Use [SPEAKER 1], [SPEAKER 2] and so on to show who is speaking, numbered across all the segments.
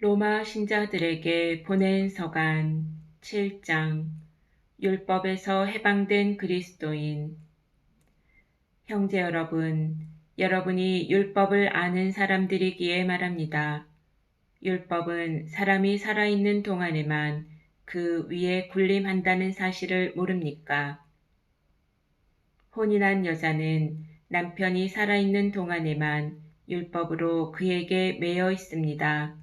[SPEAKER 1] 로마 신자들에게 보낸 서간 7장. 율법에서 해방된 그리스도인. 형제 여러분, 여러분이 율법을 아는 사람들이기에 말합니다. 율법은 사람이 살아있는 동안에만 그 위에 군림한다는 사실을 모릅니까? 혼인한 여자는 남편이 살아있는 동안에만 율법으로 그에게 매여 있습니다.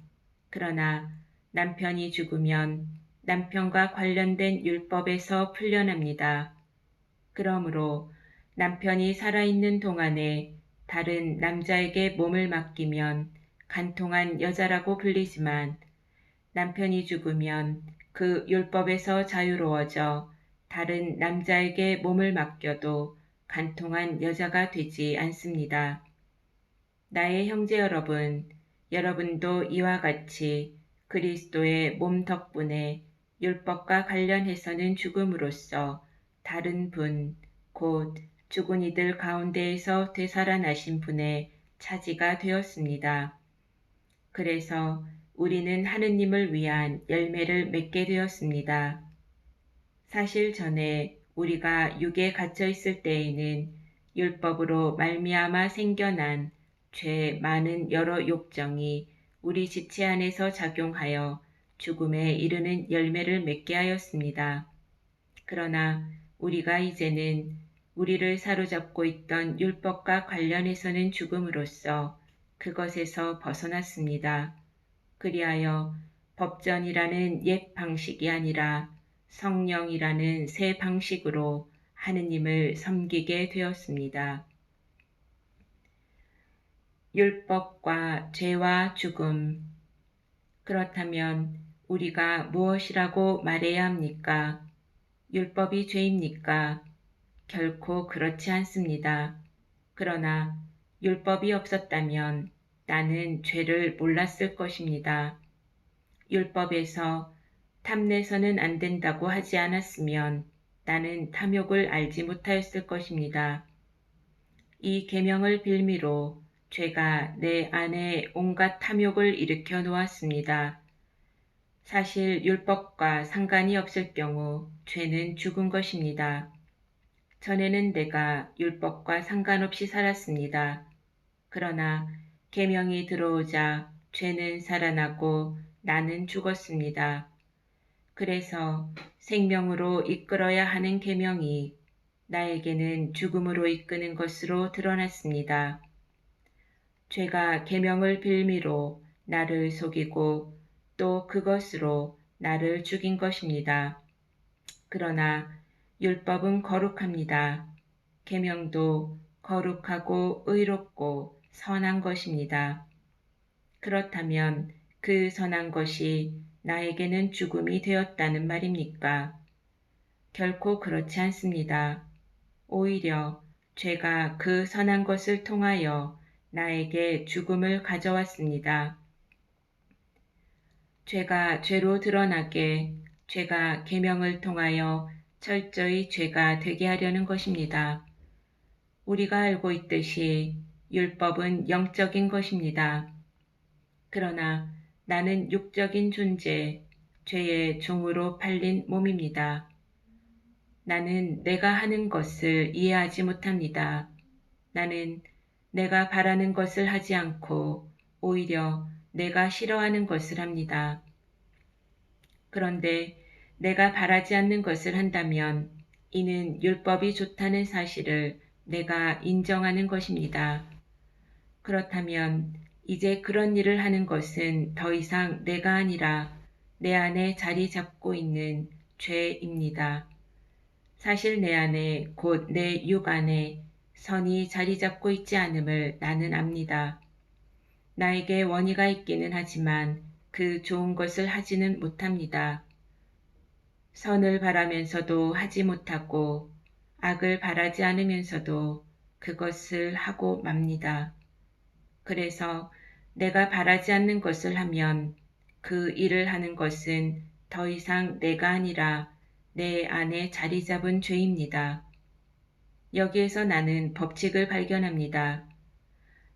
[SPEAKER 1] 그러나 남편이 죽으면 남편과 관련된 율법에서 풀려납니다. 그러므로 남편이 살아있는 동안에 다른 남자에게 몸을 맡기면 간통한 여자라고 불리지만 남편이 죽으면 그 율법에서 자유로워져 다른 남자에게 몸을 맡겨도 간통한 여자가 되지 않습니다. 나의 형제 여러분, 여러분도 이와 같이 그리스도의 몸 덕분에 율법과 관련해서는 죽음으로써 다른 분, 곧 죽은 이들 가운데에서 되살아나신 분의 차지가 되었습니다. 그래서 우리는 하느님을 위한 열매를 맺게 되었습니다. 사실 전에 우리가 육에 갇혀 있을 때에는 율법으로 말미암아 생겨난 죄 많은 여러 욕정이 우리 지체 안에서 작용하여 죽음에 이르는 열매를 맺게 하였습니다. 그러나 우리가 이제는 우리를 사로잡고 있던 율법과 관련해서는 죽음으로써 그것에서 벗어났습니다. 그리하여 법전이라는 옛 방식이 아니라 성령이라는 새 방식으로 하느님을 섬기게 되었습니다. 율법과 죄와 죽음. 그렇다면 우리가 무엇이라고 말해야 합니까? 율법이 죄입니까? 결코 그렇지 않습니다. 그러나 율법이 없었다면 나는 죄를 몰랐을 것입니다. 율법에서 탐내서는 안 된다고 하지 않았으면 나는 탐욕을 알지 못하였을 것입니다. 이 계명을 빌미로 죄가 내 안에 온갖 탐욕을 일으켜 놓았습니다. 사실 율법과 상관이 없을 경우 죄는 죽은 것입니다. 전에는 내가 율법과 상관없이 살았습니다. 그러나 계명이 들어오자 죄는 살아나고 나는 죽었습니다. 그래서 생명으로 이끌어야 하는 계명이 나에게는 죽음으로 이끄는 것으로 드러났습니다. 죄가 계명을 빌미로 나를 속이고 또 그것으로 나를 죽인 것입니다. 그러나 율법은 거룩합니다. 계명도 거룩하고 의롭고 선한 것입니다. 그렇다면 그 선한 것이 나에게는 죽음이 되었다는 말입니까? 결코 그렇지 않습니다. 오히려 죄가 그 선한 것을 통하여 나에게 죽음을 가져왔습니다. 죄가 죄로 드러나게 죄가 계명을 통하여 철저히 죄가 되게 하려는 것입니다. 우리가 알고 있듯이 율법은 영적인 것입니다. 그러나 나는 육적인 존재, 죄의 종으로 팔린 몸입니다. 나는 내가 하는 것을 이해하지 못합니다. 나는 내가 바라는 것을 하지 않고 오히려 내가 싫어하는 것을 합니다. 그런데 내가 바라지 않는 것을 한다면 이는 율법이 좋다는 사실을 내가 인정하는 것입니다. 그렇다면 이제 그런 일을 하는 것은 더 이상 내가 아니라 내 안에 자리 잡고 있는 죄입니다. 사실 내 안에 곧 내 육 안에 선이 자리 잡고 있지 않음을 나는 압니다. 나에게 원의가 있기는 하지만 그 좋은 것을 하지는 못합니다. 선을 바라면서도 하지 못하고 악을 바라지 않으면서도 그것을 하고 맙니다. 그래서 내가 바라지 않는 것을 하면 그 일을 하는 것은 더 이상 내가 아니라 내 안에 자리 잡은 죄입니다. 여기에서 나는 법칙을 발견합니다.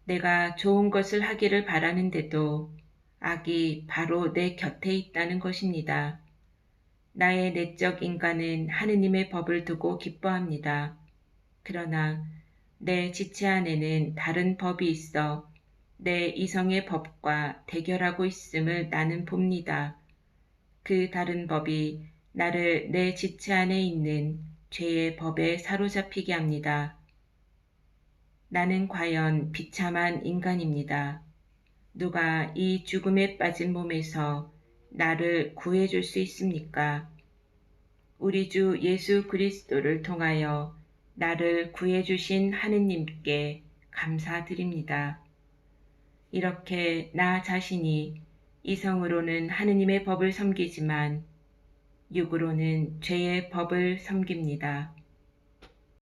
[SPEAKER 1] 내가 좋은 것을 하기를 바라는데도 악이 바로 내 곁에 있다는 것입니다. 나의 내적 인간은 하느님의 법을 두고 기뻐합니다. 그러나 내 지체 안에는 다른 법이 있어 내 이성의 법과 대결하고 있음을 나는 봅니다. 그 다른 법이 나를 내 지체 안에 있는 죄의 법에 사로잡히게 합니다. 나는 과연 비참한 인간입니다. 누가 이 죽음에 빠진 몸에서 나를 구해줄 수 있습니까? 우리 주 예수 그리스도를 통하여 나를 구해주신 하느님께 감사드립니다. 이렇게 나 자신이 이성으로는 하느님의 법을 섬기지만 육으로는 죄의 법을 섬깁니다.